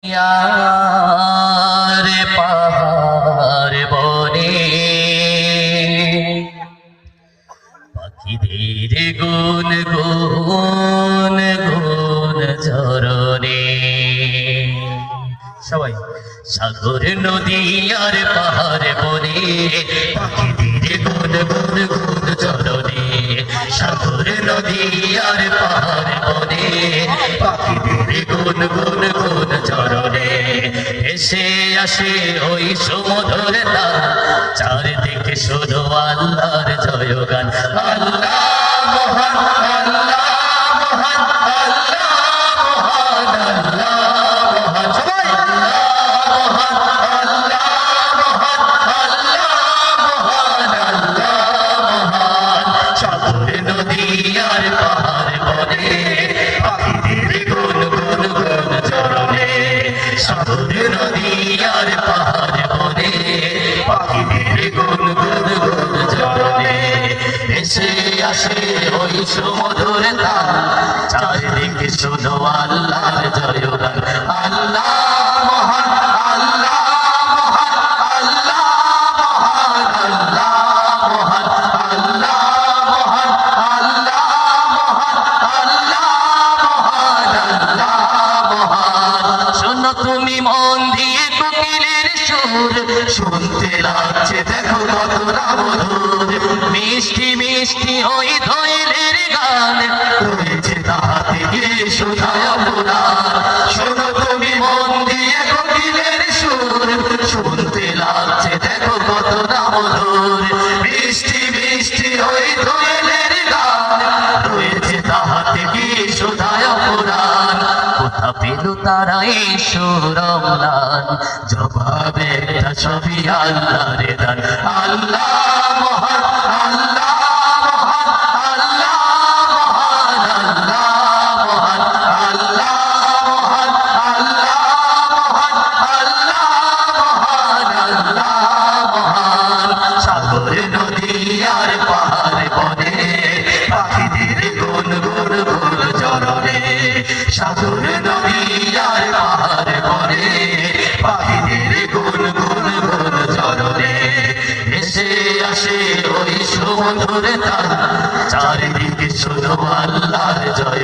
यार पहाड़ बने পাখিদের গুন গুন গুন ঝরনে সবাই সাগর নদী আর পাহাড় বনে পাখিদের গুন গুন গুন ঝরনে সাগর নদী আর পাহাড় বনে পাখিদের গুন গুন গুন ঝরনে এসে আসে ওই সমুদ্র তার চারিদিকে শুধু আল্লাহর জয়গান আল্লাহ মহান আল্লাহ মহান আল্লাহ মহান আল্লাহ মহান সবাই আল্লাহ মহান আল্লাহ মহান আল্লাহ মহান আল্লাহ মহান সাগর নদী আর পাহাড় বনে পাখিদের গুন গুন গুন ঝরনে সাগর নদী আর পাহাড় বনে পাখিদের গুন গুন গুন ঝরনে এসে আসে ওই সমুদ্র তার চারিদিকে শুধু আল্লাহর জয়গান আল্লাহ মহান আল্লাহ মহান আল্লাহ মহান আল্লাহ মহান আল্লাহ মহান আল্লাহ মহান আল্লাহ মহান আল্লাহ মহান শোনো তুমি মন দিয়ে কোকিলের সুর শুনতে লাগছে দেখো কতটা মধুর মিষ্টি মিষ্টি ওই দোয়েলের গান রয়েছে তাহাতে সুধায় পুরাণ শোনো তুমি মন দিয়ে কোকিলের সুর শুনতে লাগছে দেখো কতটা মধুর মিষ্টি মিষ্টি ওই দোয়েলের গান রয়েছে তাহাতে সুধায় পুরাণ কোথা পেল তারা এই সুরমলান জবাবে একটা ছবি আল্লাহর দান আল্লাহ মহান আল্লাহ মহান আল্লাহ মহান আল্লাহ মহান আল্লাহ মহান আল্লাহ মহান আল্লাহ মহান আল্লাহ মহান সাগর নদী আর পাহাড় বনে পাখিদের গুন গুন গুন ঝরনে সাগর নদী আর পাহাড় বনে পাখিদের গুন গুন গুন ঝরনে এসে আসে ওই সমুদ্র তার চারিদিকে শুধু আল্লাহর জয়